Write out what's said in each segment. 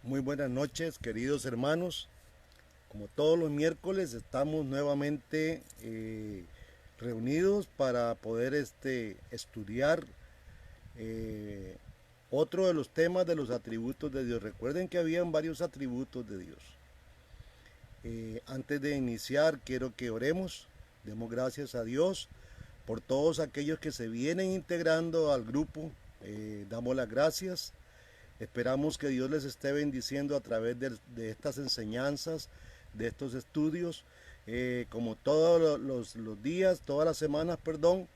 Muy buenas noches, queridos hermanos. Como todos los miércoles estamos nuevamente reunidos para poder estudiar eh, otro de los temas de los atributos de Dios. Recuerden que habían varios atributos de Dios. Antes de iniciar, quiero que oremos. Demos gracias a Dios por todos aquellos que se vienen integrando al grupo. Damos las gracias. Esperamos que Dios les esté bendiciendo a través de estas enseñanzas, de estos estudios. Como todos los días, todas las semanas, perdón,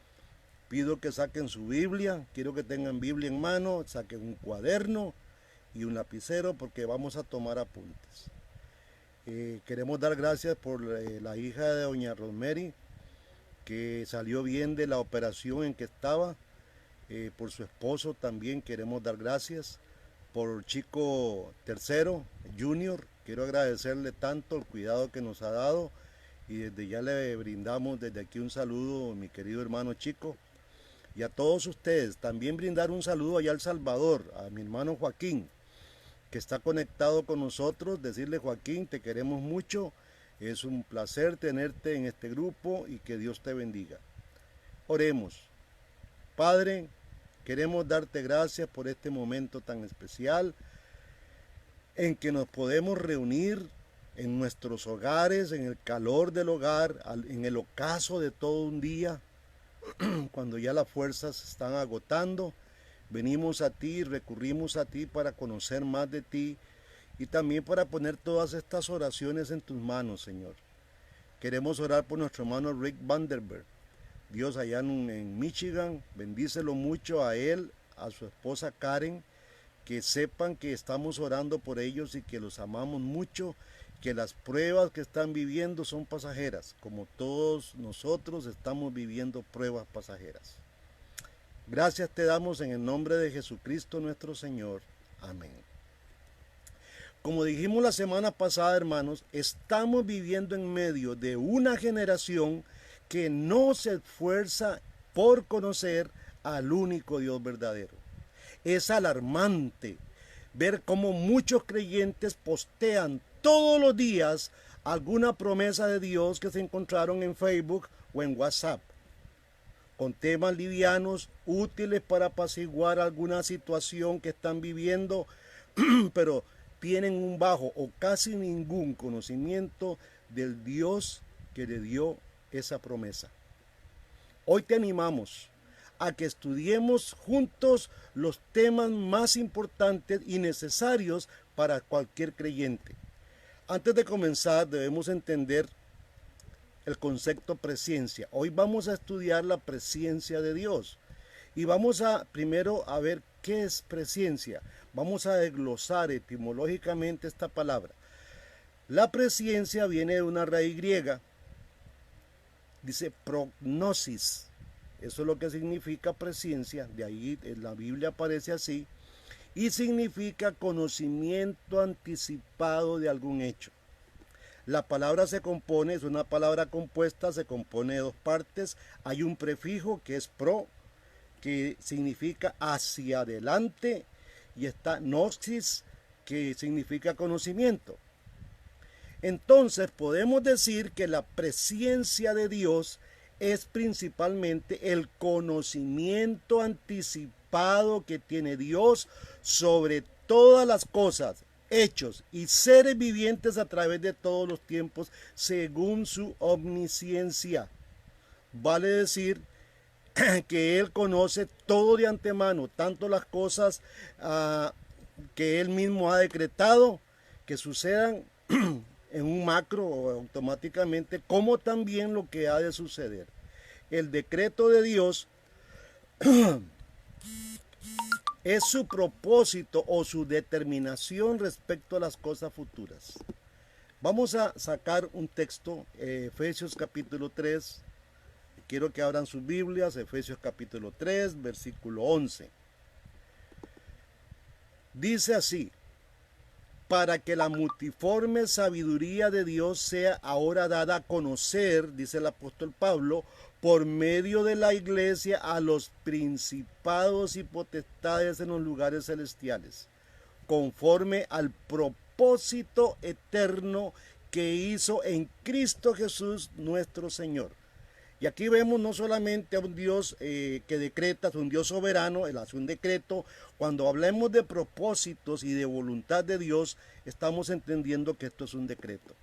pido que saquen su Biblia. Quiero que tengan Biblia en mano, saquen un cuaderno y un lapicero porque vamos a tomar apuntes. Queremos dar gracias por la hija de doña Rosemary, que salió bien de la operación en que estaba. Por su esposo también queremos dar gracias. Por Chico Tercero, Junior, quiero agradecerle tanto el cuidado que nos ha dado y desde ya le brindamos desde aquí un saludo, mi querido hermano Chico, y a todos ustedes. También brindar un saludo allá a El Salvador, a mi hermano Joaquín, que está conectado con nosotros. Decirle, Joaquín, te queremos mucho, es un placer tenerte en este grupo y que Dios te bendiga. Oremos. Padre, queremos darte gracias por este momento tan especial en que nos podemos reunir en nuestros hogares, en el calor del hogar, en el ocaso de todo un día, cuando ya las fuerzas se están agotando. Venimos a ti, recurrimos a ti para conocer más de ti y también para poner todas estas oraciones en tus manos, Señor. Queremos orar por nuestro hermano Rick Vanderberg. Dios, allá en Michigan, bendícelo mucho a él, a su esposa Karen, que sepan que estamos orando por ellos y que los amamos mucho, que las pruebas que están viviendo son pasajeras, como todos nosotros estamos viviendo pruebas pasajeras. Gracias te damos en el nombre de Jesucristo nuestro Señor. Amén. Como dijimos la semana pasada, hermanos, estamos viviendo en medio de una generación que no se esfuerza por conocer al único Dios verdadero. Es alarmante ver cómo muchos creyentes postean todos los días alguna promesa de Dios que se encontraron en Facebook o en WhatsApp, con temas livianos, útiles para apaciguar alguna situación que están viviendo, pero tienen un bajo o casi ningún conocimiento del Dios que le dio esa promesa. Hoy te animamos a que estudiemos juntos los temas más importantes y necesarios para cualquier creyente. Antes de comenzar debemos entender el concepto presciencia. Hoy vamos a estudiar la presciencia de Dios y vamos a primero a ver qué es presciencia. Vamos a desglosar etimológicamente esta palabra. La presciencia viene de una raíz griega. Dice prognosis, eso es lo que significa presciencia, de ahí en la Biblia aparece así, y significa conocimiento anticipado de algún hecho. La palabra se compone, es una palabra compuesta, se compone de dos partes. Hay un prefijo que es pro, que significa hacia adelante, y está gnosis, que significa conocimiento. Entonces podemos decir que la presciencia de Dios es principalmente el conocimiento anticipado que tiene Dios sobre todas las cosas, hechos y seres vivientes a través de todos los tiempos según su omnisciencia. Vale decir que Él conoce todo de antemano, tanto las cosas que Él mismo ha decretado que sucedan en un macro o automáticamente, como también lo que ha de suceder. El decreto de Dios es su propósito o su determinación respecto a las cosas futuras. Vamos a sacar un texto, Efesios capítulo 3. Quiero que abran sus Biblias, Efesios capítulo 3, versículo 11. Dice así: para que la multiforme sabiduría de Dios sea ahora dada a conocer, dice el apóstol Pablo, por medio de la iglesia a los principados y potestades en los lugares celestiales, conforme al propósito eterno que hizo en Cristo Jesús nuestro Señor. Y aquí vemos no solamente a un Dios que decreta, es un Dios soberano, Él hace un decreto. Cuando hablemos de propósitos y de voluntad de Dios, estamos entendiendo que esto es un decreto.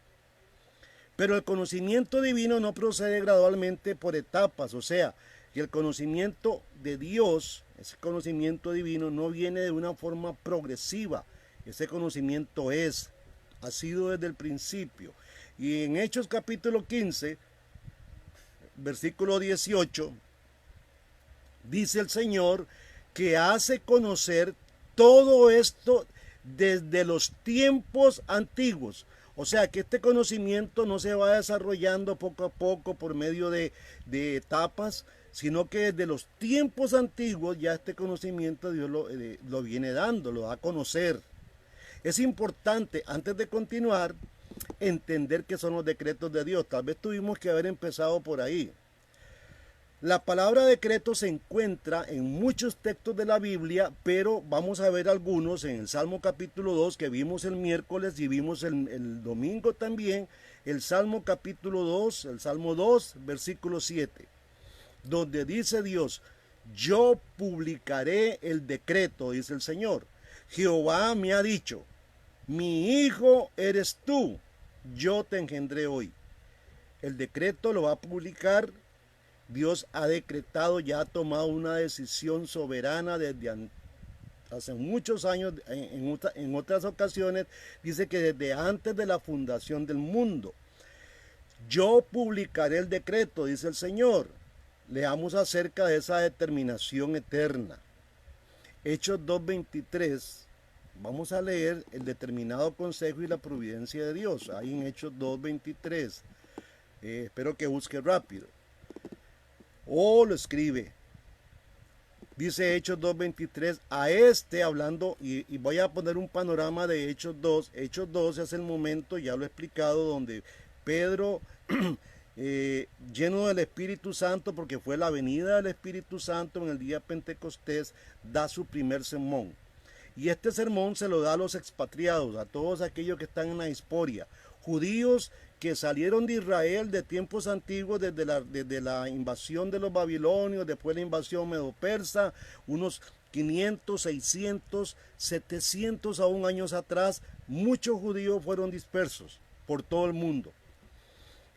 Pero el conocimiento divino no procede gradualmente por etapas, o sea, que el conocimiento de Dios, ese conocimiento divino, no viene de una forma progresiva. Ese conocimiento ha sido desde el principio. Y en Hechos capítulo 15, versículo 18, dice el Señor que hace conocer todo esto desde los tiempos antiguos. O sea que este conocimiento no se va desarrollando poco a poco por medio de etapas, sino que desde los tiempos antiguos ya este conocimiento Dios lo viene dando, lo da a conocer. Es importante, antes de continuar, entender qué son los decretos de Dios. Tal vez tuvimos que haber empezado por ahí. La palabra decreto se encuentra en muchos textos de la Biblia, pero vamos a ver algunos en el Salmo capítulo 2 que vimos el miércoles y vimos el domingo también, el Salmo capítulo 2, el Salmo 2, versículo 7, donde dice Dios, yo publicaré el decreto, dice el Señor. Jehová me ha dicho, mi hijo eres tú, yo te engendré hoy. El decreto lo va a publicar. Dios ha decretado, ya ha tomado una decisión soberana desde hace muchos años, en otras ocasiones, dice que desde antes de la fundación del mundo. Yo publicaré el decreto, dice el Señor. Leamos acerca de esa determinación eterna. Hechos 2:23, vamos a leer el determinado consejo y la providencia de Dios. Ahí en Hechos 2:23. Espero que busque rápido. Lo escribe. Dice Hechos 2:23, a este hablando, y voy a poner un panorama de Hechos 2. Hechos 2 es el momento, ya lo he explicado, donde Pedro, lleno del Espíritu Santo, porque fue la venida del Espíritu Santo en el día Pentecostés, da su primer sermón. Y este sermón se lo da a los expatriados, a todos aquellos que están en la diáspora, judíos que salieron de Israel de tiempos antiguos, desde la invasión de los babilonios, después la invasión medo-persa, unos 500, 600, 700 aún años atrás, muchos judíos fueron dispersos por todo el mundo.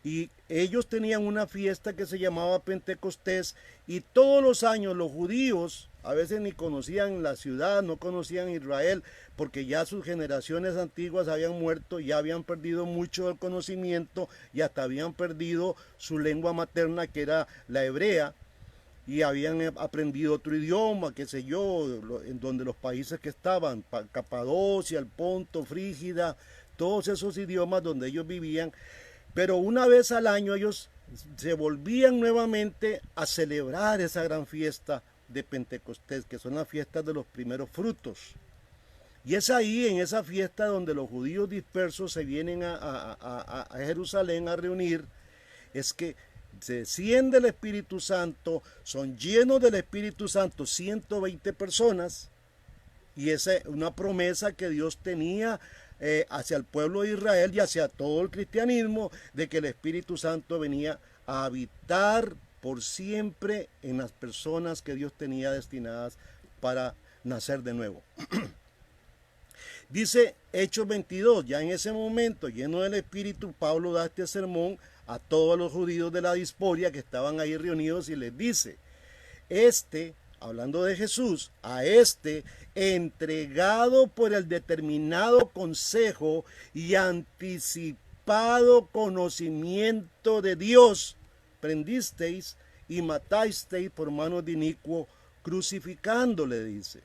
Y ellos tenían una fiesta que se llamaba Pentecostés, y todos los años los judíos a veces ni conocían la ciudad, no conocían Israel, porque ya sus generaciones antiguas habían muerto, ya habían perdido mucho del conocimiento y hasta habían perdido su lengua materna, que era la hebrea, y habían aprendido otro idioma, qué sé yo, en donde los países que estaban, Capadocia, el Ponto, Frígida, todos esos idiomas donde ellos vivían. Pero una vez al año ellos se volvían nuevamente a celebrar esa gran fiesta de Pentecostés, que son las fiestas de los primeros frutos. Y es ahí, en esa fiesta, donde los judíos dispersos se vienen a Jerusalén a reunir, es que se desciende el Espíritu Santo, son llenos del Espíritu Santo 120 personas, y esa es una promesa que Dios tenía hacia el pueblo de Israel y hacia todo el cristianismo, de que el Espíritu Santo venía a habitar por siempre en las personas que Dios tenía destinadas para nacer de nuevo. Dice Hechos 22, ya en ese momento, lleno del Espíritu, Pablo da este sermón a todos los judíos de la diáspora que estaban ahí reunidos y les dice, hablando de Jesús, a entregado por el determinado consejo y anticipado conocimiento de Dios, prendisteis y matasteis por manos de inicuo, crucificándole, dice.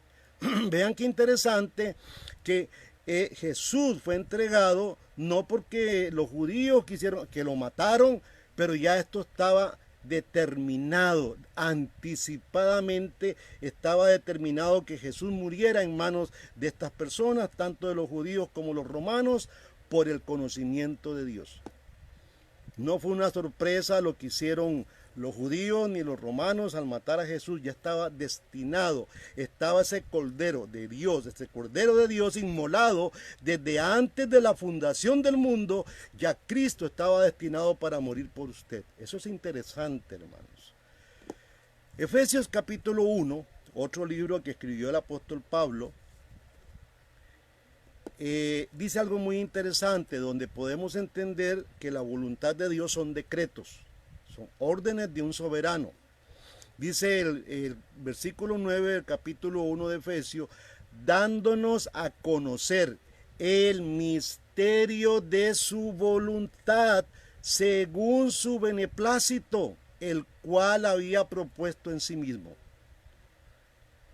Vean qué interesante que Jesús fue entregado no porque los judíos quisieron que lo mataron, pero ya esto estaba determinado, anticipadamente estaba determinado que Jesús muriera en manos de estas personas, tanto de los judíos como los romanos, por el conocimiento de Dios. No fue una sorpresa lo que hicieron los judíos ni los romanos al matar a Jesús ya estaba destinado, estaba ese cordero de Dios inmolado desde antes de la fundación del mundo, ya Cristo estaba destinado para morir por usted. Eso es interesante, hermanos. Efesios capítulo 1, otro libro que escribió el apóstol Pablo, dice algo muy interesante donde podemos entender que la voluntad de Dios son decretos. Son órdenes de un soberano. Dice el versículo 9 del capítulo 1 de Efesios, dándonos a conocer el misterio de su voluntad según su beneplácito, el cual había propuesto en sí mismo.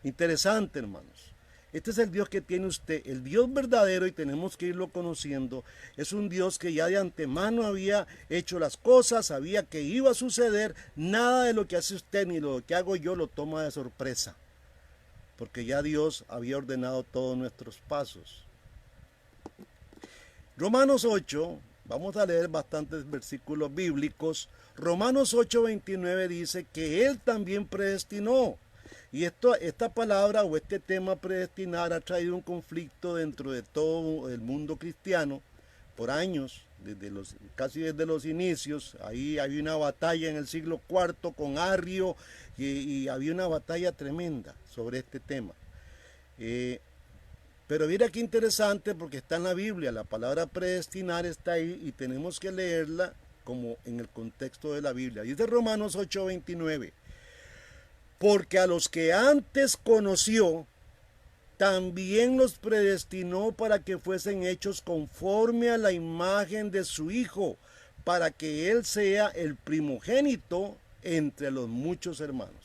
Interesante, hermanos. Este es el Dios que tiene usted, el Dios verdadero, y tenemos que irlo conociendo. Es un Dios que ya de antemano había hecho las cosas, sabía que iba a suceder. Nada de lo que hace usted ni lo que hago yo lo toma de sorpresa, porque ya Dios había ordenado todos nuestros pasos. Romanos 8, vamos a leer bastantes versículos bíblicos. Romanos 8:29 dice que Él también predestinó. Y esta palabra o este tema predestinar ha traído un conflicto dentro de todo el mundo cristiano por años, casi desde los inicios. Ahí había una batalla en el siglo IV con Arrio y había una batalla tremenda sobre este tema. Pero mira qué interesante, porque está en la Biblia, la palabra predestinar está ahí y tenemos que leerla como en el contexto de la Biblia. Dice Romanos 8:29. Porque a los que antes conoció, también los predestinó para que fuesen hechos conforme a la imagen de su Hijo, para que Él sea el primogénito entre los muchos hermanos.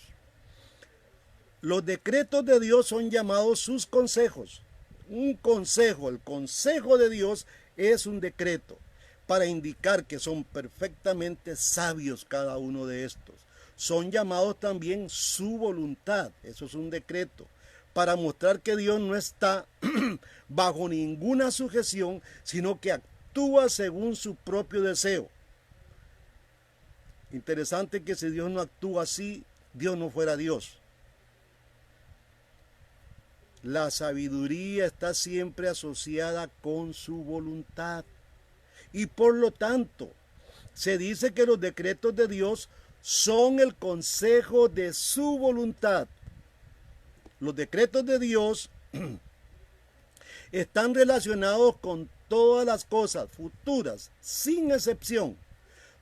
Los decretos de Dios son llamados sus consejos. Un consejo, el consejo de Dios es un decreto para indicar que son perfectamente sabios cada uno de estos. Son llamados también su voluntad, eso es un decreto, para mostrar que Dios no está bajo ninguna sujeción, sino que actúa según su propio deseo. Interesante que si Dios no actúa así, Dios no fuera Dios. La sabiduría está siempre asociada con su voluntad. Y por lo tanto, se dice que los decretos de Dios son el consejo de su voluntad. Los decretos de Dios están relacionados con todas las cosas futuras, sin excepción.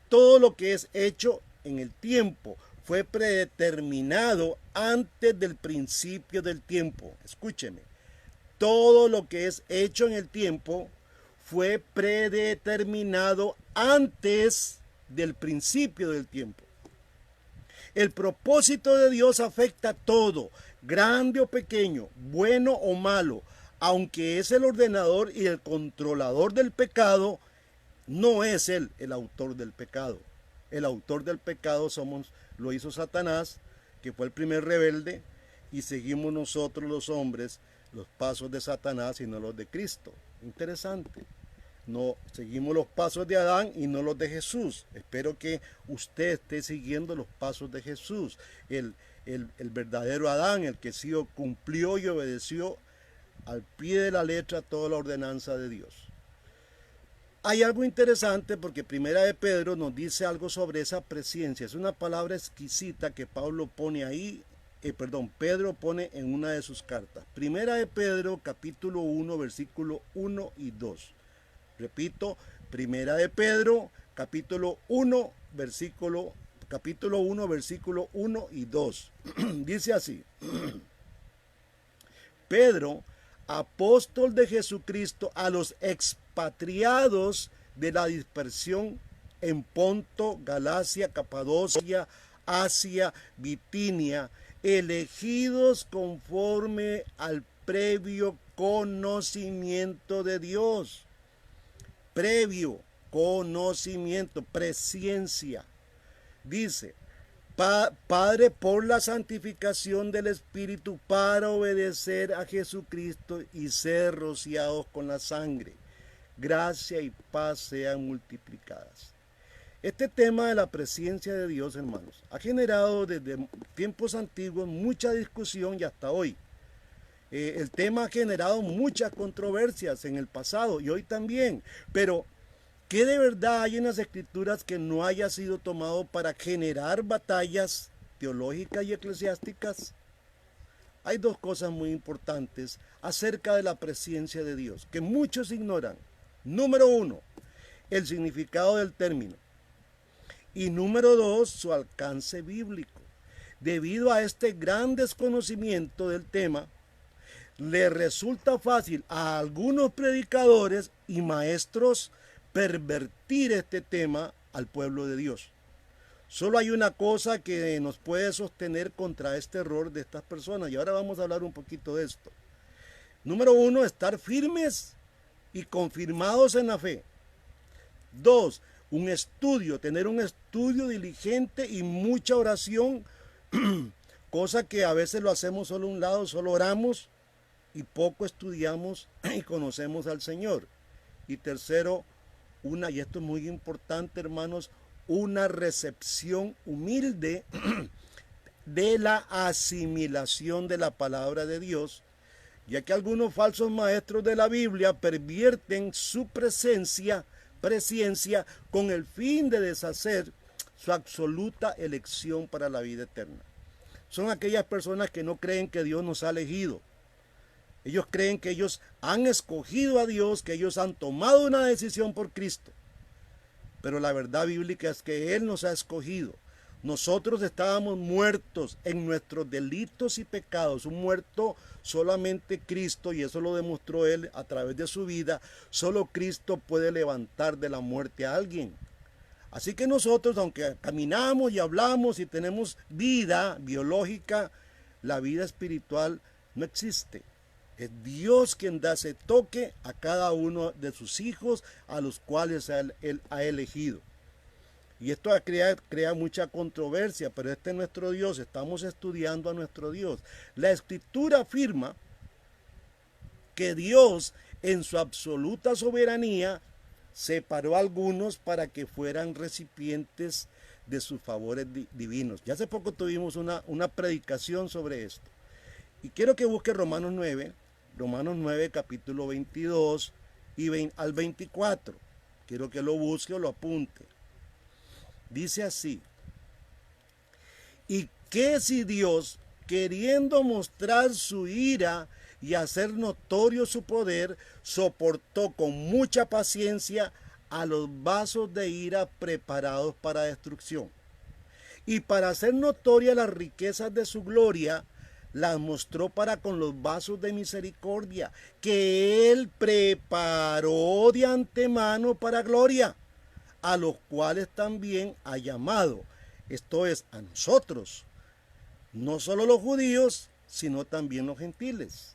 Todo lo que es hecho en el tiempo fue predeterminado antes del principio del tiempo. Escúcheme, todo lo que es hecho en el tiempo fue predeterminado antes del principio del tiempo. El propósito de Dios afecta a todo, grande o pequeño, bueno o malo. Aunque es el ordenador y el controlador del pecado, no es Él el autor del pecado. El autor del pecado lo hizo Satanás, que fue el primer rebelde, y seguimos nosotros los hombres los pasos de Satanás y no los de Cristo. Interesante. No seguimos los pasos de Adán y no los de Jesús. Espero que usted esté siguiendo los pasos de Jesús, el verdadero Adán, el que sí cumplió y obedeció al pie de la letra toda la ordenanza de Dios. Hay algo interesante porque Primera de Pedro nos dice algo sobre esa presencia. Es una palabra exquisita que Pedro pone en una de sus cartas. Primera de Pedro, capítulo 1, versículo 1 y 2. Repito, Primera de Pedro, capítulo 1, versículo 1 y 2. Dice así: Pedro, apóstol de Jesucristo, a los expatriados de la dispersión en Ponto, Galacia, Capadocia, Asia, Bitinia, elegidos conforme al previo conocimiento de Dios. Previo conocimiento, presciencia. Dice: Padre, por la santificación del Espíritu, para obedecer a Jesucristo y ser rociados con la sangre. Gracia y paz sean multiplicadas. Este tema de la presencia de Dios, hermanos, ha generado desde tiempos antiguos mucha discusión y hasta hoy. El tema ha generado muchas controversias en el pasado y hoy también, pero ¿qué de verdad hay en las escrituras que no haya sido tomado para generar batallas teológicas y eclesiásticas? Hay dos cosas muy importantes acerca de la presencia de Dios que muchos ignoran. Número uno, el significado del término. Y número dos, su alcance bíblico. Debido a este gran desconocimiento del tema, le resulta fácil a algunos predicadores y maestros pervertir este tema al pueblo de Dios. Solo hay una cosa que nos puede sostener contra este error de estas personas, y ahora vamos a hablar un poquito de esto. Número uno, estar firmes y confirmados en la fe. Dos, tener un estudio diligente y mucha oración, cosa que a veces lo hacemos solo a un lado, solo oramos y poco estudiamos y conocemos al Señor. Y tercero, y esto es muy importante, hermanos, una recepción humilde de la asimilación de la palabra de Dios, ya que algunos falsos maestros de la Biblia pervierten su presencia con el fin de deshacer su absoluta elección para la vida eterna. Son aquellas personas que no creen que Dios nos ha elegido. Ellos creen que ellos han escogido a Dios, que ellos han tomado una decisión por Cristo. Pero la verdad bíblica es que Él nos ha escogido. Nosotros estábamos muertos en nuestros delitos y pecados. Un muerto solamente Cristo, y eso lo demostró Él a través de su vida. Solo Cristo puede levantar de la muerte a alguien. Así que nosotros, aunque caminamos y hablamos y tenemos vida biológica, la vida espiritual no existe. Es Dios quien da ese toque a cada uno de sus hijos a los cuales Él ha elegido. Y esto crea mucha controversia, pero este es nuestro Dios, estamos estudiando a nuestro Dios. La Escritura afirma que Dios en su absoluta soberanía separó a algunos para que fueran recipientes de sus favores divinos. Ya hace poco tuvimos una predicación sobre esto. Y quiero que busque Romanos 9 capítulo 22 al 24. Quiero que lo busque o lo apunte. Dice así: ¿y qué si Dios, queriendo mostrar su ira y hacer notorio su poder, soportó con mucha paciencia a los vasos de ira preparados para destrucción? Y para hacer notorias las riquezas de su gloria, las mostró para con los vasos de misericordia, que Él preparó de antemano para gloria, a los cuales también ha llamado, esto es, a nosotros, no solo los judíos, sino también los gentiles.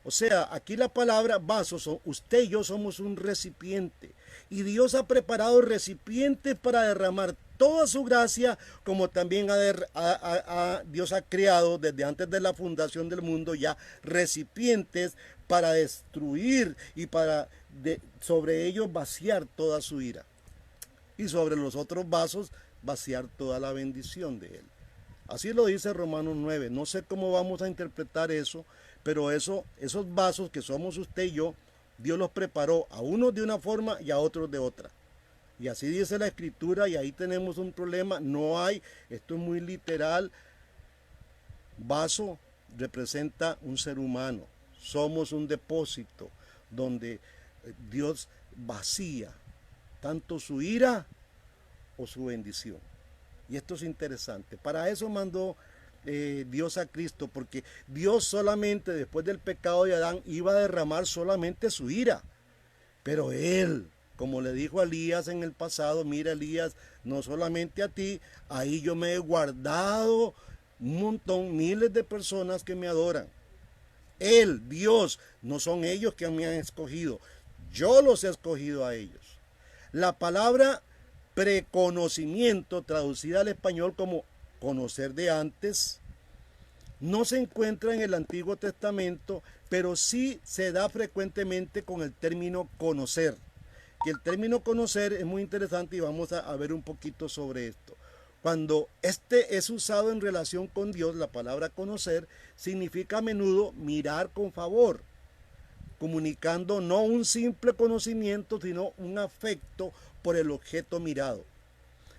O sea, aquí la palabra vasos, usted y yo somos un recipiente, y Dios ha preparado recipientes para derramar toda su gracia, como también Dios ha creado desde antes de la fundación del mundo ya recipientes para destruir y para sobre ellos vaciar toda su ira. Y sobre los otros vasos vaciar toda la bendición de Él. Así lo dice Romanos 9. No sé cómo vamos a interpretar eso, pero esos vasos que somos usted y yo, Dios los preparó a unos de una forma y a otros de otra. Y así dice la Escritura, y ahí tenemos un problema. No hay, esto es muy literal. Vaso representa un ser humano. Somos un depósito donde Dios vacía tanto su ira o su bendición. Y esto es interesante. Para eso mandó Dios a Cristo, porque Dios solamente después del pecado de Adán iba a derramar solamente su ira. Pero Él, como le dijo a Elías en el pasado: mira, Elías, no solamente a ti, ahí yo me he guardado un montón, miles de personas que me adoran. Él, Dios, no son ellos que me han escogido, yo los he escogido a ellos. La palabra preconocimiento, traducida al español como conocer de antes, no se encuentra en el Antiguo Testamento, pero sí se da frecuentemente con el término conocer. que el término conocer es muy interesante y vamos a ver un poquito sobre esto. Cuando este es usado en relación con Dios, la palabra conocer significa a menudo mirar con favor, comunicando no un simple conocimiento, sino un afecto por el objeto mirado.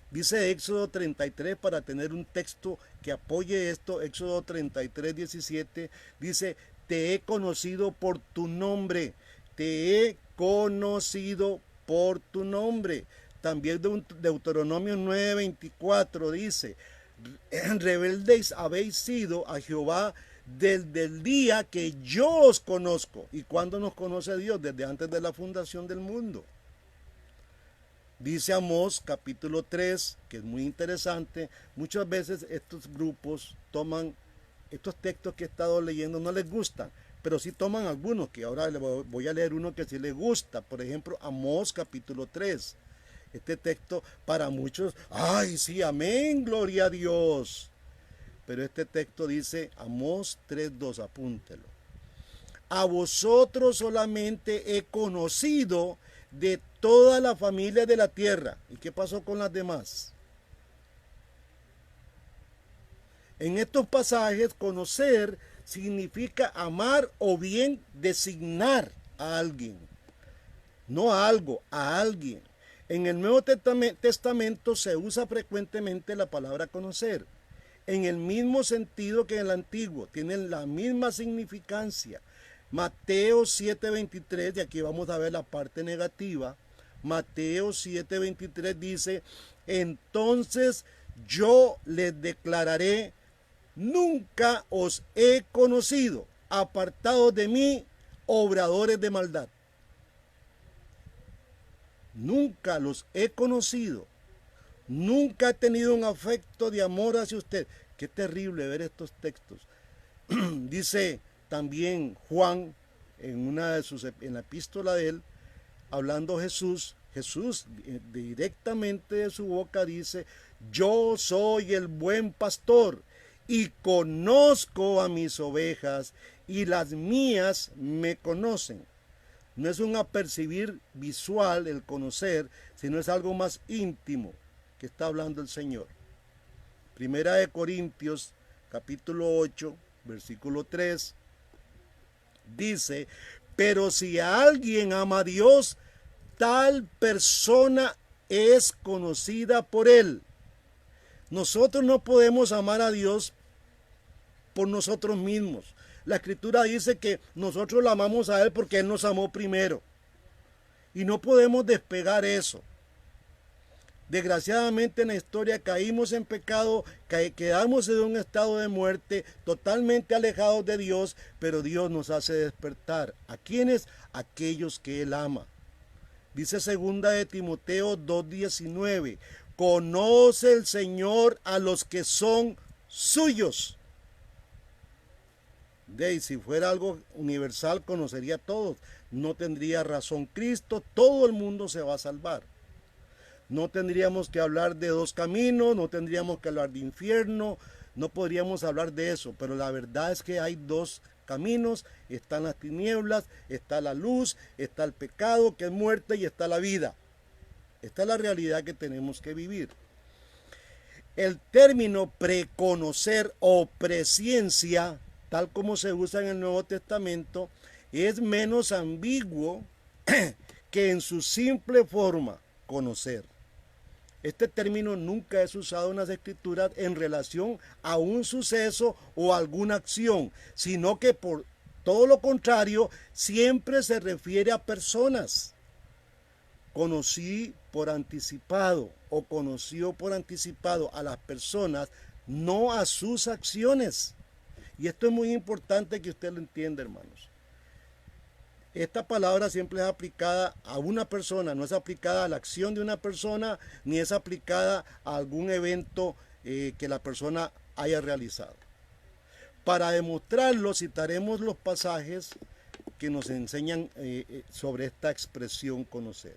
Dice Éxodo 33, para tener un texto que apoye esto, Éxodo 33, 17, dice, te he conocido por tu nombre, te he conocido por tu nombre. También Deuteronomio 9, 24 dice, rebeldes habéis sido a Jehová desde el día que yo os conozco. ¿Y cuándo nos conoce Dios? Desde antes de la fundación del mundo. Dice Amós capítulo 3, que es muy interesante. Muchas veces estos grupos toman estos textos que he estado leyendo, no les gustan, pero sí toman algunos, que ahora voy a leer uno que sí les gusta. Por ejemplo, Amós capítulo 3. Este texto para muchos, ay sí, amén, gloria a Dios. Pero este texto dice, Amós 3:2, apúntelo. A vosotros solamente he conocido de toda la familia de la tierra. ¿Y qué pasó con las demás? En estos pasajes, conocer significa amar o bien designar a alguien. No a algo, a alguien. En el Nuevo Testamento se usa frecuentemente la palabra conocer, en el mismo sentido que en el Antiguo, tienen la misma significancia. Mateo 7:23, y aquí vamos a ver la parte negativa. Mateo 7:23 dice, entonces yo les declararé, nunca os he conocido, apartados de mí, obradores de maldad. Nunca los he conocido. Nunca he tenido un afecto de amor hacia usted. Qué terrible ver estos textos. Dice también Juan en la epístola de él, hablando Jesús directamente de su boca dice, yo soy el buen pastor y conozco a mis ovejas y las mías me conocen. No es un apercibir visual el conocer, sino es algo más íntimo que está hablando el Señor. Primera de Corintios, capítulo 8, versículo 3, dice, pero si alguien ama a Dios, tal persona es conocida por él. Nosotros no podemos amar a Dios por nosotros mismos. La Escritura dice que nosotros lo amamos a Él porque Él nos amó primero. Y no podemos despegar eso. Desgraciadamente en la historia caímos en pecado, quedamos en un estado de muerte, totalmente alejados de Dios, pero Dios nos hace despertar. ¿A quiénes? Aquellos que Él ama. Dice 2 de Timoteo 2:19, conoce el Señor a los que son suyos. Si fuera algo universal, conocería a todos. No tendría razón Cristo, todo el mundo se va a salvar. No tendríamos que hablar de dos caminos, no tendríamos que hablar de infierno, no podríamos hablar de eso, pero la verdad es que hay dos caminos, están las tinieblas, está la luz, está el pecado que es muerte y está la vida. Esta es la realidad que tenemos que vivir. El término preconocer o presciencia, tal como se usa en el Nuevo Testamento, es menos ambiguo que en su simple forma, conocer. Este término nunca es usado en las Escrituras en relación a un suceso o alguna acción, sino que por todo lo contrario, siempre se refiere a personas. Conocí por anticipado o conoció por anticipado a las personas, no a sus acciones. Y esto es muy importante que usted lo entienda, hermanos. Esta palabra siempre es aplicada a una persona, no es aplicada a la acción de una persona, ni es aplicada a algún evento que la persona haya realizado. Para demostrarlo, citaremos los pasajes que nos enseñan sobre esta expresión conocer.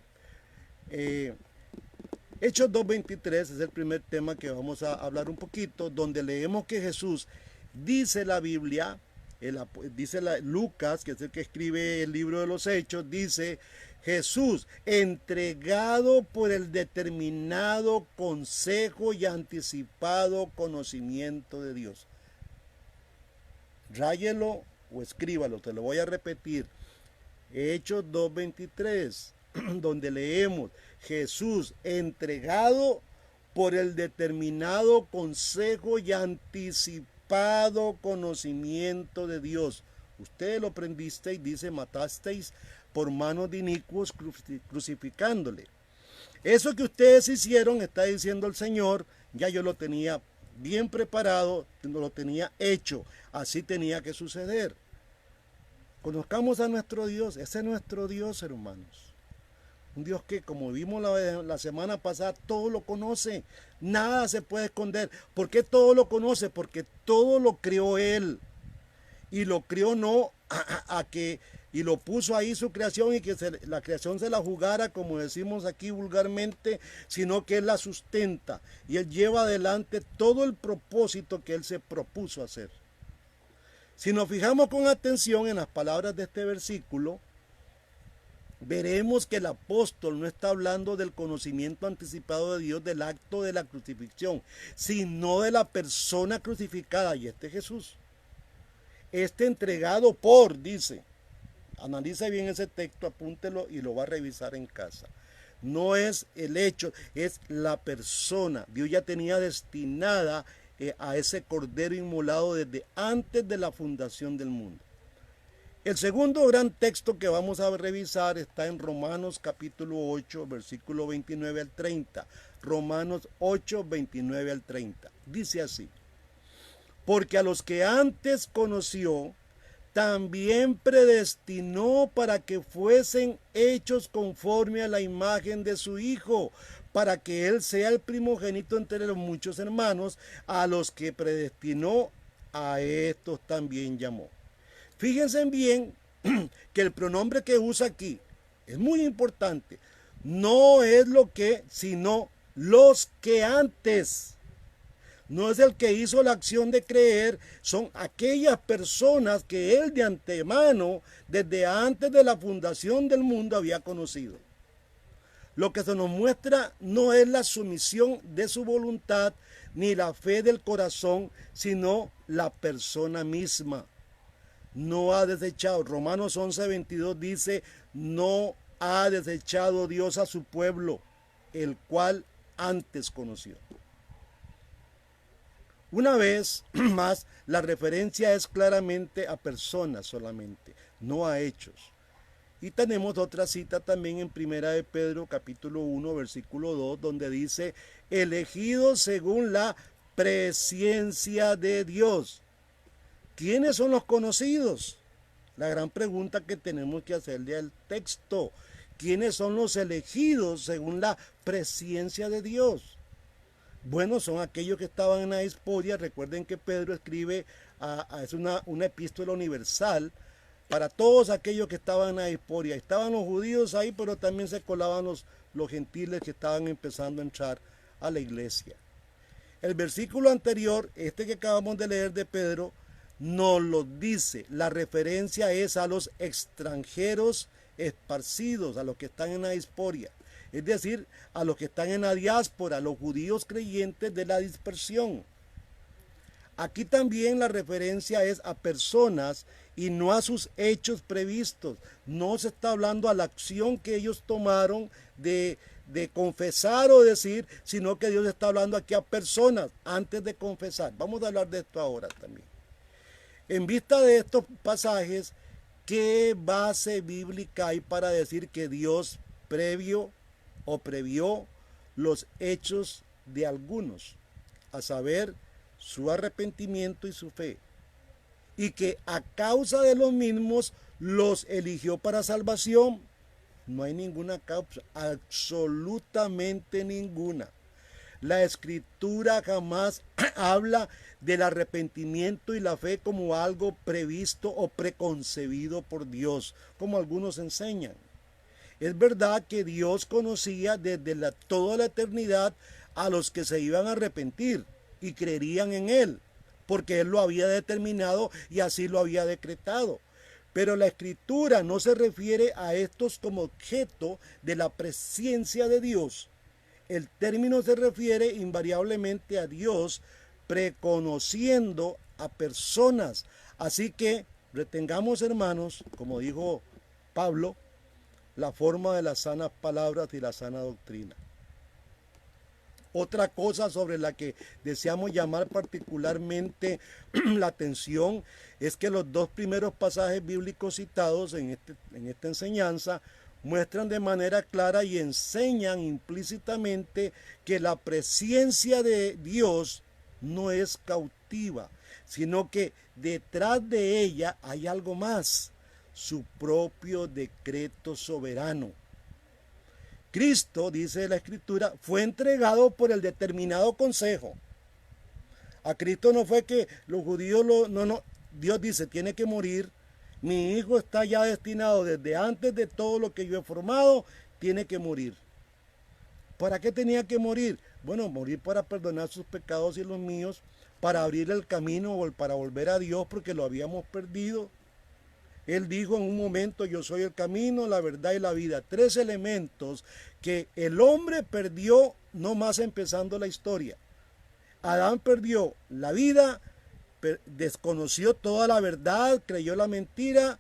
Hechos 2:23 es el primer tema que vamos a hablar un poquito, donde leemos que Jesús, dice la Biblia, dice Lucas, que es el que escribe el libro de los Hechos, dice, Jesús, entregado por el determinado consejo y anticipado conocimiento de Dios. Ráyelo o escríbalo, te lo voy a repetir. Hechos 2:23, donde leemos, Jesús, entregado por el determinado consejo y anticipado conocimiento de Dios. Ustedes lo prendisteis, dice, matasteis por manos de inicuos crucificándole. Eso que ustedes hicieron, está diciendo el Señor, ya yo lo tenía bien preparado, lo tenía hecho, así tenía que suceder. Conozcamos a nuestro Dios, ese es nuestro Dios, hermanos. Un Dios que, como vimos la semana pasada, todo lo conoce, nada se puede esconder. ¿Por qué todo lo conoce? Porque todo lo creó Él. Y lo creó no y lo puso ahí su creación y que la creación se la jugara, como decimos aquí vulgarmente, sino que Él la sustenta y Él lleva adelante todo el propósito que Él se propuso hacer. Si nos fijamos con atención en las palabras de este versículo, veremos que el apóstol no está hablando del conocimiento anticipado de Dios del acto de la crucifixión, sino de la persona crucificada, y este Jesús. Este entregado por, dice, analice bien ese texto, apúntelo y lo va a revisar en casa. No es el hecho, es la persona. Dios ya tenía destinada a ese cordero inmolado desde antes de la fundación del mundo. El segundo gran texto que vamos a revisar está en Romanos capítulo 8, versículo 29 al 30. Romanos 8, 29 al 30. Dice así: porque a los que antes conoció, también predestinó para que fuesen hechos conforme a la imagen de su Hijo, para que Él sea el primogénito entre los muchos hermanos. A los que predestinó, a estos también llamó. Fíjense bien que el pronombre que usa aquí es muy importante. No es lo que, sino los que antes. No es el que hizo la acción de creer, son aquellas personas que Él de antemano, desde antes de la fundación del mundo, había conocido. Lo que se nos muestra no es la sumisión de su voluntad, ni la fe del corazón, sino la persona misma. No ha desechado, Romanos 11:22 dice, no ha desechado Dios a su pueblo, el cual antes conoció. Una vez más, la referencia es claramente a personas solamente, no a hechos. Y tenemos otra cita también en Primera de Pedro, capítulo 1, versículo 2, donde dice, elegidos según la presciencia de Dios. ¿Quiénes son los conocidos? La gran pregunta que tenemos que hacerle al texto. ¿Quiénes son los elegidos según la presciencia de Dios? Bueno, son aquellos que estaban en la diaspora. Recuerden que Pedro escribe, es una epístola universal para todos aquellos que estaban en la diaspora. Estaban los judíos ahí, pero también se colaban los gentiles que estaban empezando a entrar a la iglesia. El versículo anterior, este que acabamos de leer de Pedro, nos lo dice. La referencia es a los extranjeros esparcidos, a los que están en la diaspora. Es decir, a los que están en la diáspora, los judíos creyentes de la dispersión. Aquí también la referencia es a personas y no a sus hechos previstos. No se está hablando a la acción que ellos tomaron de confesar o decir, sino que Dios está hablando aquí a personas antes de confesar. Vamos a hablar de esto ahora también. En vista de estos pasajes, ¿qué base bíblica hay para decir que Dios previó los hechos de algunos, a saber, su arrepentimiento y su fe, y que a causa de los mismos los eligió para salvación? No hay ninguna causa, absolutamente ninguna. La Escritura jamás habla del arrepentimiento y la fe como algo previsto o preconcebido por Dios, como algunos enseñan. Es verdad que Dios conocía desde toda la eternidad a los que se iban a arrepentir y creerían en Él, porque Él lo había determinado y así lo había decretado. Pero la escritura no se refiere a estos como objeto de la presencia de Dios. El término se refiere invariablemente a Dios preconociendo a personas. Así que retengamos, hermanos, como dijo Pablo, la forma de las sanas palabras y la sana doctrina. Otra cosa sobre la que deseamos llamar particularmente la atención es que los dos primeros pasajes bíblicos citados en esta enseñanza muestran de manera clara y enseñan implícitamente que la presencia de Dios no es cautiva, sino que detrás de ella hay algo más, su propio decreto soberano. Cristo, dice la Escritura, fue entregado por el determinado consejo. A Cristo no fue que los judíos Dios dice, tiene que morir. Mi hijo está ya destinado desde antes de todo lo que yo he formado, tiene que morir. ¿Para qué tenía que morir? Bueno, morir para perdonar sus pecados y los míos, para abrir el camino para volver a Dios porque lo habíamos perdido. Él dijo en un momento, yo soy el camino, la verdad y la vida. 3 elementos que el hombre perdió no más empezando la historia. Adán perdió la vida, desconoció toda la verdad, creyó la mentira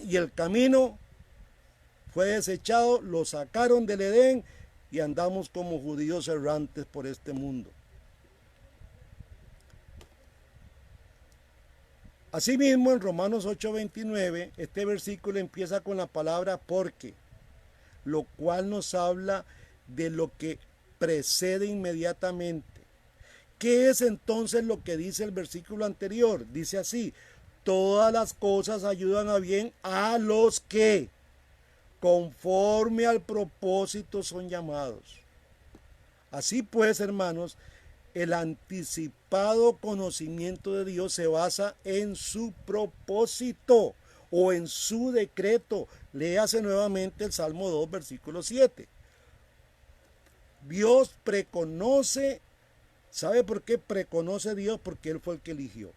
y el camino fue desechado, lo sacaron del Edén y andamos como judíos errantes por este mundo. Asimismo, en Romanos 8:29, este versículo empieza con la palabra porque, lo cual nos habla de lo que precede inmediatamente. ¿Qué es entonces lo que dice el versículo anterior? Dice así, todas las cosas ayudan a bien a los que, conforme al propósito, son llamados. Así pues, hermanos, el anticipado conocimiento de Dios se basa en su propósito o en su decreto. Léase nuevamente el Salmo 2, versículo 7. Dios preconoce. ¿Sabe por qué preconoce Dios? Porque Él fue el que eligió.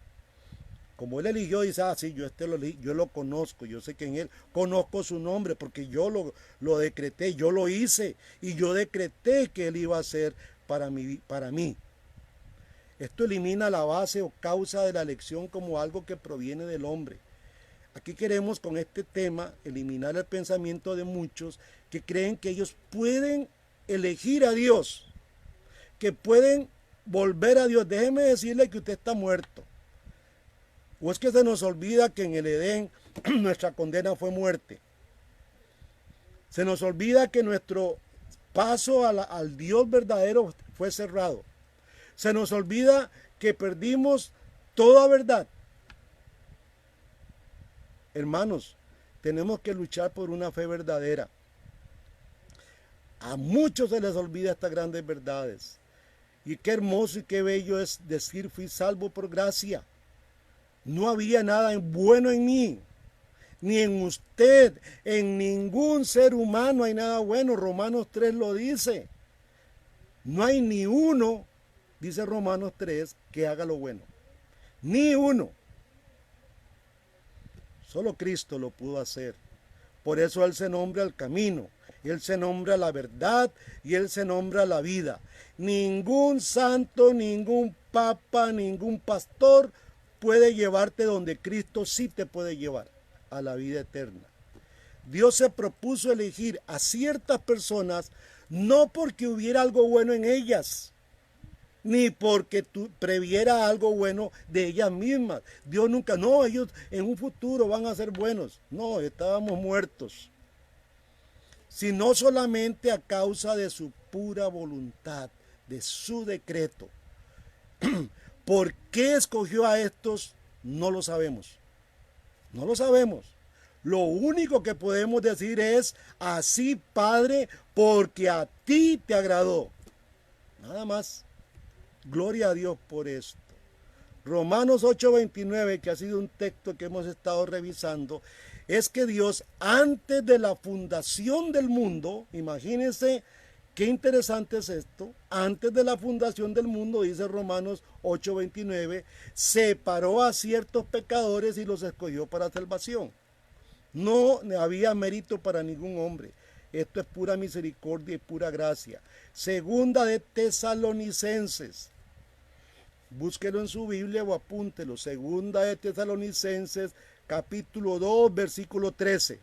Como Él eligió, dice, sí, yo lo conozco, yo sé que en Él conozco su nombre, porque yo lo decreté, yo lo hice, y yo decreté que Él iba a ser para mí. Esto elimina la base o causa de la elección como algo que proviene del hombre. Aquí queremos con este tema eliminar el pensamiento de muchos que creen que ellos pueden elegir a Dios, que pueden volver a Dios. Déjeme decirle que usted está muerto. ¿O es que se nos olvida que en el Edén nuestra condena fue muerte? Se nos olvida que nuestro paso al Dios verdadero fue cerrado. Se nos olvida que perdimos toda verdad. Hermanos, tenemos que luchar por una fe verdadera. A muchos se les olvida estas grandes verdades. Y qué hermoso y qué bello es decir, fui salvo por gracia. No había nada bueno en mí, ni en usted, en ningún ser humano hay nada bueno. Romanos 3 lo dice. No hay ni uno, dice Romanos 3, que haga lo bueno. Ni uno. Solo Cristo lo pudo hacer. Por eso Él se nombra el camino, Él se nombra la verdad y Él se nombra la vida. Ningún santo, ningún papa, ningún pastor puede llevarte donde Cristo sí te puede llevar, a la vida eterna. Dios se propuso elegir a ciertas personas no porque hubiera algo bueno en ellas, ni porque previera algo bueno de ellas mismas. Dios nunca, ellos en un futuro van a ser buenos. No, estábamos muertos. Sino solamente a causa de su pura voluntad, de su decreto. ¿Por qué escogió a estos? No lo sabemos. No lo sabemos. Lo único que podemos decir es, así, Padre, porque a ti te agradó. Nada más. Gloria a Dios por esto. Romanos 8:29, que ha sido un texto que hemos estado revisando, es que Dios, antes de la fundación del mundo, imagínense Qué interesante es esto. Antes de la fundación del mundo, dice Romanos 8:29, separó a ciertos pecadores y los escogió para salvación. No había mérito para ningún hombre. Esto es pura misericordia y pura gracia. Segunda de Tesalonicenses. Búsquelo en su Biblia o apúntelo. Segunda de Tesalonicenses, capítulo 2, versículo 13.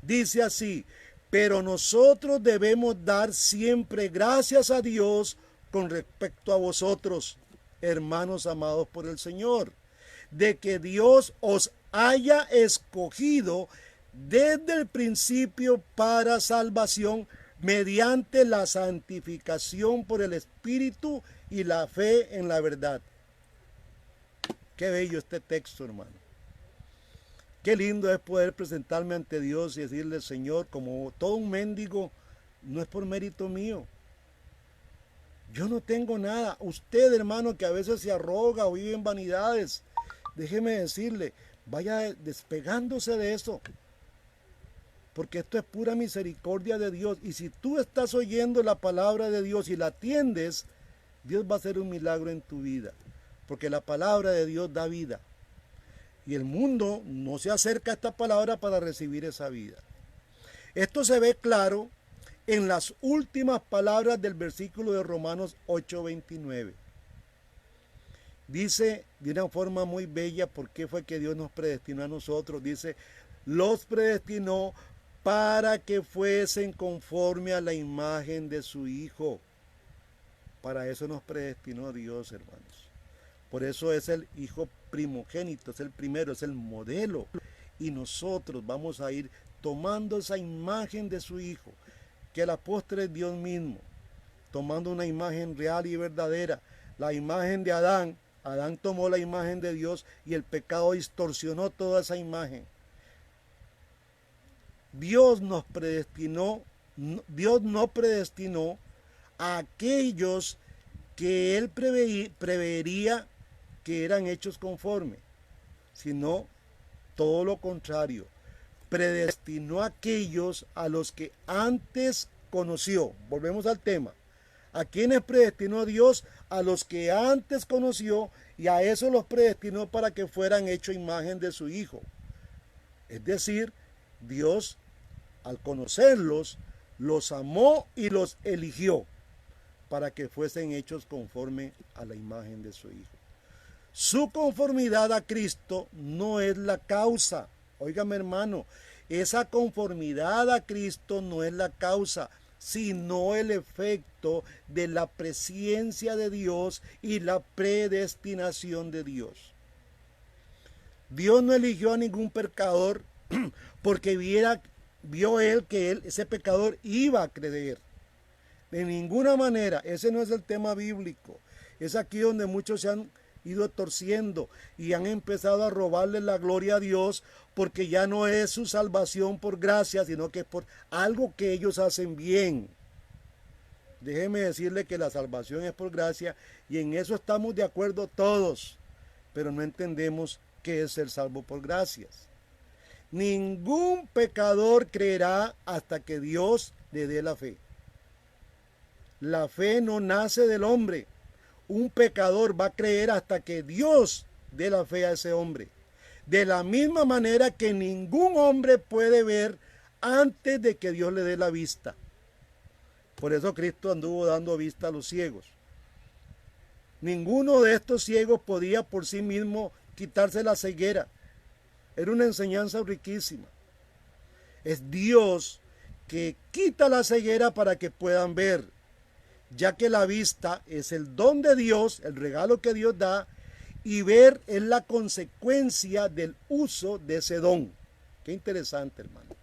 Dice así: pero nosotros debemos dar siempre gracias a Dios con respecto a vosotros, hermanos amados por el Señor, de que Dios os haya escogido desde el principio para salvación mediante la santificación por el Espíritu y la fe en la verdad. Qué bello este texto, hermano. Qué lindo es poder presentarme ante Dios y decirle: Señor, como todo un mendigo, no es por mérito mío. Yo no tengo nada. Usted, hermano, que a veces se arroga o vive en vanidades, déjeme decirle, vaya despegándose de eso. Porque esto es pura misericordia de Dios. Y si tú estás oyendo la palabra de Dios y la atiendes, Dios va a hacer un milagro en tu vida. Porque la palabra de Dios da vida. Y el mundo no se acerca a esta palabra para recibir esa vida. Esto se ve claro en las últimas palabras del versículo de Romanos 8:29. Dice de una forma muy bella por qué fue que Dios nos predestinó a nosotros. Dice: los predestinó para que fuesen conforme a la imagen de su Hijo. Para eso nos predestinó Dios, hermanos. Por eso es el Hijo primogénito, es el primero, es el modelo. Y nosotros vamos a ir tomando esa imagen de su Hijo, que a la postre es Dios mismo, tomando una imagen real y verdadera. La imagen de Adán. Adán tomó la imagen de Dios y el pecado distorsionó toda esa imagen. Dios nos predestinó, Dios no predestinó a aquellos que Él prevería que eran hechos conforme, sino todo lo contrario. Predestinó a aquellos a los que antes conoció. Volvemos al tema. ¿A quiénes predestinó Dios? A los que antes conoció, y a eso los predestinó para que fueran hecho imagen de su Hijo. Es decir, Dios, al conocerlos, los amó y los eligió para que fuesen hechos conforme a la imagen de su Hijo. Su conformidad a Cristo no es la causa. Óigame, hermano, esa conformidad a Cristo no es la causa, sino el efecto de la presencia de Dios y la predestinación de Dios. Dios no eligió a ningún pecador porque vio él que ese pecador iba a creer. De ninguna manera, ese no es el tema bíblico. Es aquí donde muchos se han ido torciendo y han empezado a robarle la gloria a Dios, porque ya no es su salvación por gracia, sino que es por algo que ellos hacen bien. Déjeme decirle que la salvación es por gracia, y en eso estamos de acuerdo todos, pero no entendemos qué es ser salvo por gracias. Ningún pecador creerá hasta que Dios le dé la fe. La fe no nace del hombre. Un pecador va a creer hasta que Dios dé la fe a ese hombre. De la misma manera que ningún hombre puede ver antes de que Dios le dé la vista. Por eso Cristo anduvo dando vista a los ciegos. Ninguno de estos ciegos podía por sí mismo quitarse la ceguera. Era una enseñanza riquísima. Es Dios que quita la ceguera para que puedan ver, ya que la vista es el don de Dios, el regalo que Dios da, y ver es la consecuencia del uso de ese don. Qué interesante, hermano.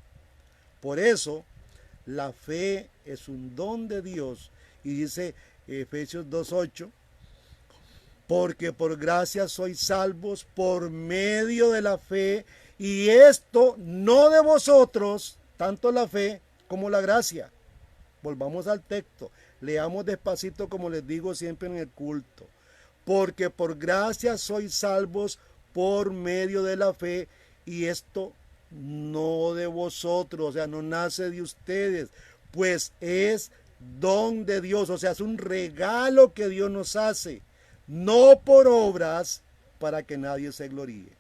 Por eso, la fe es un don de Dios, y dice Efesios 2:8, porque por gracia sois salvos por medio de la fe, y esto no de vosotros, tanto la fe como la gracia. Volvamos al texto. Leamos despacito, como les digo siempre en el culto. Porque por gracia sois salvos por medio de la fe, y esto no de vosotros, o sea, no nace de ustedes, pues es don de Dios, o sea, es un regalo que Dios nos hace, no por obras para que nadie se gloríe.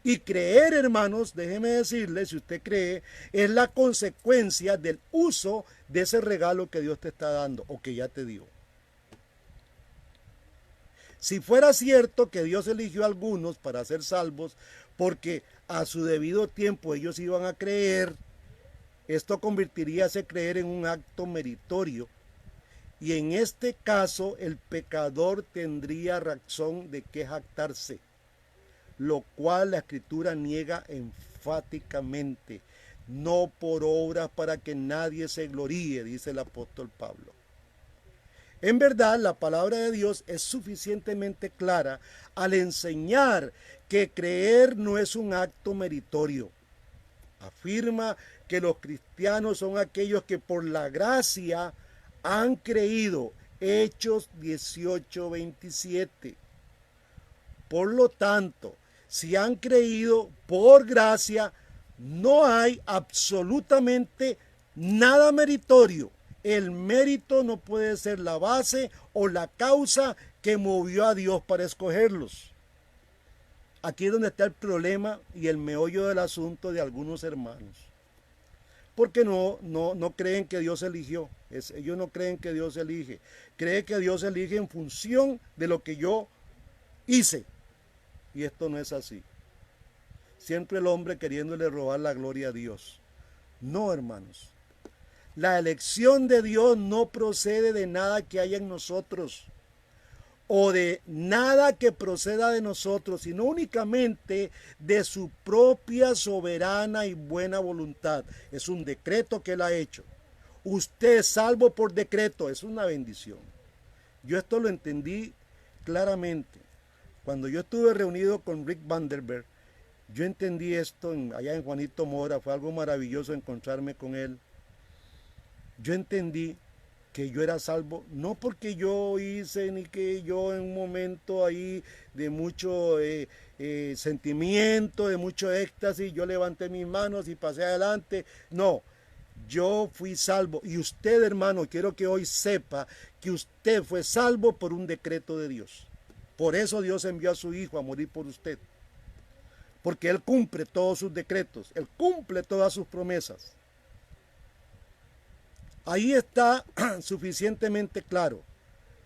Y creer, hermanos, déjeme decirle, si usted cree, es la consecuencia del uso de ese regalo que Dios te está dando o que ya te dio. Si fuera cierto que Dios eligió a algunos para ser salvos, porque a su debido tiempo ellos iban a creer, esto convertiría ese creer en un acto meritorio. Y en este caso el pecador tendría razón de que jactarse, lo cual la Escritura niega enfáticamente. No por obras para que nadie se gloríe, dice el apóstol Pablo. En verdad, la palabra de Dios es suficientemente clara al enseñar que creer no es un acto meritorio. Afirma que los cristianos son aquellos que por la gracia han creído. Hechos 18:27. Por lo tanto, si han creído por gracia, no hay absolutamente nada meritorio. El mérito no puede ser la base o la causa que movió a Dios para escogerlos. Aquí es donde está el problema y el meollo del asunto de algunos hermanos. Porque no creen que Dios eligió. Ellos no creen que Dios elige. Creen que Dios elige en función de lo que yo hice. Y esto no es así. Siempre el hombre queriéndole robar la gloria a Dios. No, hermanos. La elección de Dios no procede de nada que haya en nosotros o de nada que proceda de nosotros, sino únicamente de su propia soberana y buena voluntad. Es un decreto que Él ha hecho. Usted es salvo por decreto, es una bendición. Yo esto lo entendí claramente. Cuando yo estuve reunido con Rick Vanderberg, yo entendí esto allá en Juanito Mora, fue algo maravilloso encontrarme con él. Yo entendí que yo era salvo, no porque yo hice, ni que yo en un momento ahí de mucho sentimiento, de mucho éxtasis, yo levanté mis manos y pasé adelante. No, yo fui salvo. Y usted, hermano, quiero que hoy sepa que usted fue salvo por un decreto de Dios. Por eso Dios envió a su Hijo a morir por usted. Porque Él cumple todos sus decretos, Él cumple todas sus promesas. Ahí está suficientemente claro.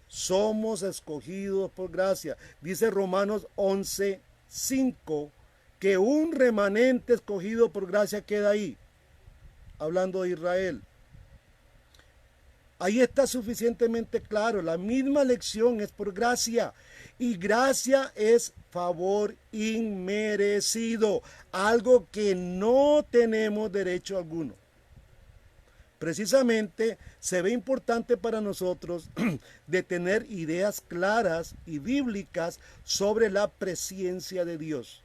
Somos escogidos por gracia. Dice Romanos 11:5 que un remanente escogido por gracia queda ahí. Hablando de Israel. Ahí está suficientemente claro. La misma elección es por gracia. Y gracia es favor inmerecido. Algo que no tenemos derecho alguno. Precisamente se ve importante para nosotros de tener ideas claras y bíblicas sobre la presciencia de Dios,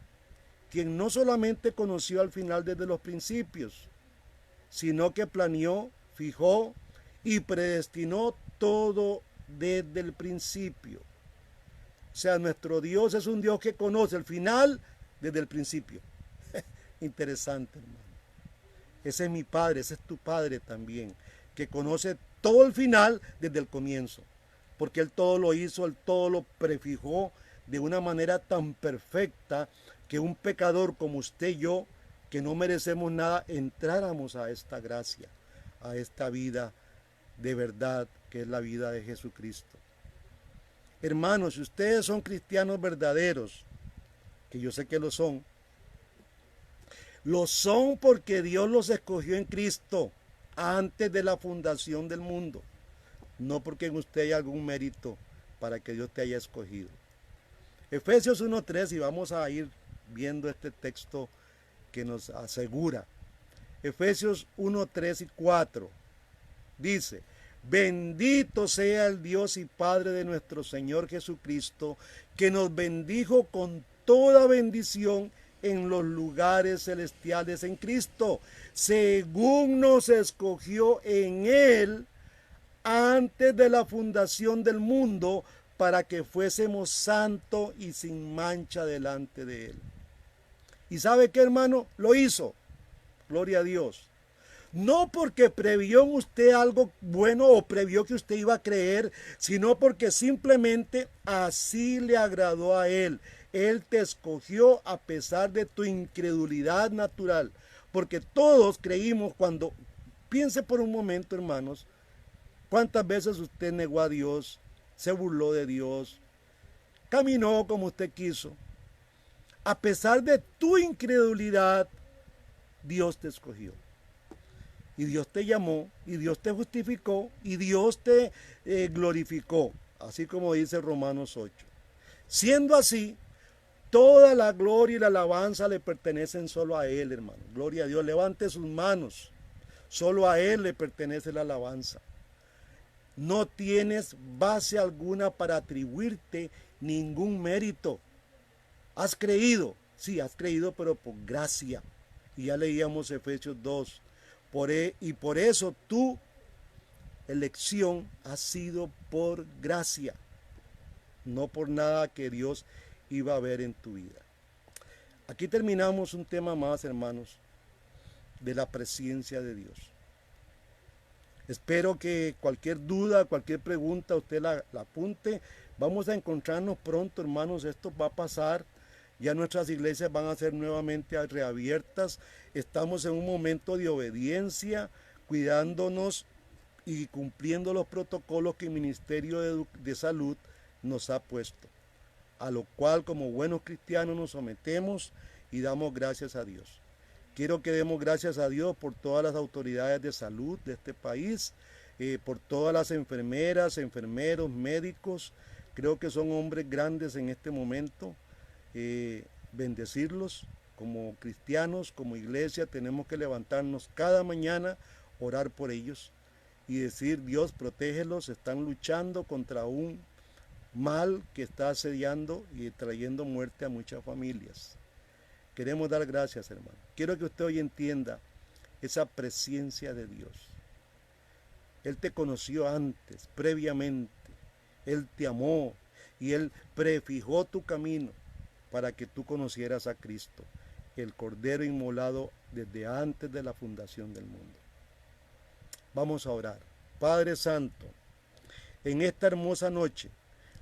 quien no solamente conoció al final desde los principios, sino que planeó, fijó y predestinó todo desde el principio. O sea, nuestro Dios es un Dios que conoce el final desde el principio. Interesante, hermano. Ese es mi Padre, ese es tu Padre también, que conoce todo el final desde el comienzo, porque Él todo lo hizo, Él todo lo prefijó de una manera tan perfecta que un pecador como usted y yo, que no merecemos nada, entráramos a esta gracia, a esta vida de verdad, que es la vida de Jesucristo. Hermanos, si ustedes son cristianos verdaderos, que yo sé que lo son porque Dios los escogió en Cristo antes de la fundación del mundo, no porque en usted haya algún mérito para que Dios te haya escogido. Efesios 1:3, y vamos a ir viendo este texto que nos asegura. Efesios 1:3 y 4 dice: bendito sea el Dios y Padre de nuestro Señor Jesucristo, que nos bendijo con toda bendición en los lugares celestiales en Cristo, según nos escogió en Él antes de la fundación del mundo, para que fuésemos santos y sin mancha delante de Él. ¿Y sabe qué, hermano? Lo hizo. Gloria a Dios. No porque previó en usted algo bueno o previó que usted iba a creer, sino porque simplemente así le agradó a Él. Él te escogió a pesar de tu incredulidad natural. Porque todos creímos cuando, piense por un momento, hermanos, cuántas veces usted negó a Dios, se burló de Dios, caminó como usted quiso. A pesar de tu incredulidad, Dios te escogió. Y Dios te llamó, y Dios te justificó, y Dios te glorificó, así como dice Romanos 8. Siendo así, toda la gloria y la alabanza le pertenecen solo a Él, hermano. Gloria a Dios, levante sus manos. Solo a Él le pertenece la alabanza. No tienes base alguna para atribuirte ningún mérito. Has creído, sí, has creído, pero por gracia. Y ya leíamos Efesios 2. Y por eso tu elección ha sido por gracia, no por nada que Dios iba a ver en tu vida. Aquí terminamos un tema más, hermanos, de la presencia de Dios. Espero que cualquier duda, cualquier pregunta usted la apunte. Vamos a encontrarnos pronto, hermanos. Esto va a pasar. Ya nuestras iglesias van a ser nuevamente reabiertas. Estamos en un momento de obediencia, cuidándonos y cumpliendo los protocolos que el Ministerio de Salud nos ha puesto. A lo cual, como buenos cristianos, nos sometemos y damos gracias a Dios. Quiero que demos gracias a Dios por todas las autoridades de salud de este país, por todas las enfermeras, enfermeros, médicos. Creo que son hombres grandes en este momento. Bendecirlos como cristianos, como iglesia. Tenemos que levantarnos cada mañana, orar por ellos y decir: Dios, protégelos. Están luchando contra un mal que está asediando y trayendo muerte a muchas familias. Queremos dar gracias, hermano. Quiero que usted hoy entienda esa presencia de Dios. Él te conoció antes, previamente. Él te amó y Él prefijó tu camino para que tú conocieras a Cristo, el Cordero inmolado desde antes de la fundación del mundo. Vamos a orar. Padre Santo, en esta hermosa noche,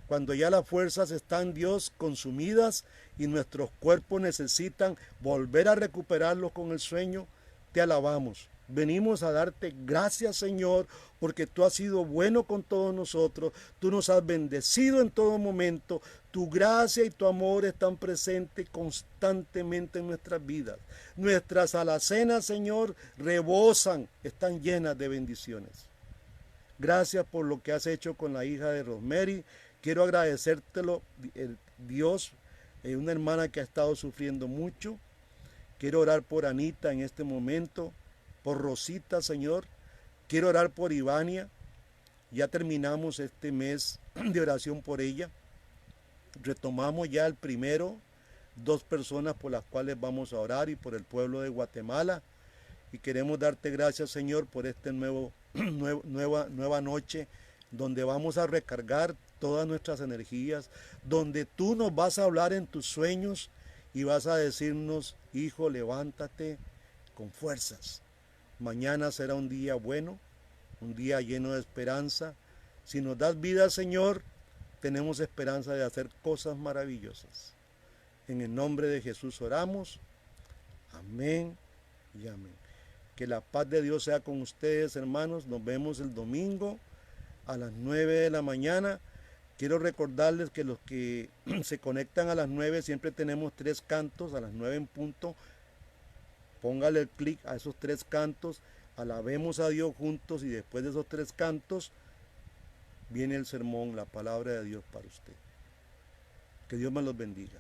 cuando ya las fuerzas están, Dios, consumidas y nuestros cuerpos necesitan volver a recuperarlos con el sueño, te alabamos. Venimos a darte gracias, Señor, porque tú has sido bueno con todos nosotros, tú nos has bendecido en todo momento, tu gracia y tu amor están presentes constantemente en nuestras vidas. Nuestras alacenas, Señor, rebosan, están llenas de bendiciones. Gracias por lo que has hecho con la hija de Rosemary. Quiero agradecértelo, Dios, una hermana que ha estado sufriendo mucho. Quiero orar por Anita en este momento, por Rosita, Señor. Quiero orar por Ivania. Ya terminamos este mes de oración por ella. Retomamos ya el primero, 2 personas por las cuales vamos a orar y por el pueblo de Guatemala. Y queremos darte gracias, Señor, por esta nueva noche, donde vamos a recargar todas nuestras energías, donde tú nos vas a hablar en tus sueños y vas a decirnos: hijo, levántate con fuerzas. Mañana será un día bueno, un día lleno de esperanza. Si nos das vida, Señor, tenemos esperanza de hacer cosas maravillosas. En el nombre de Jesús oramos. Amén y amén. Que la paz de Dios sea con ustedes, hermanos. Nos vemos el domingo a las 9 de la mañana. Quiero recordarles que los que se conectan a las 9, siempre tenemos 3 cantos a las 9 en punto. Póngale el clic a esos 3 cantos, alabemos a Dios juntos, y después de esos 3 cantos viene el sermón, la palabra de Dios para usted. Que Dios me los bendiga.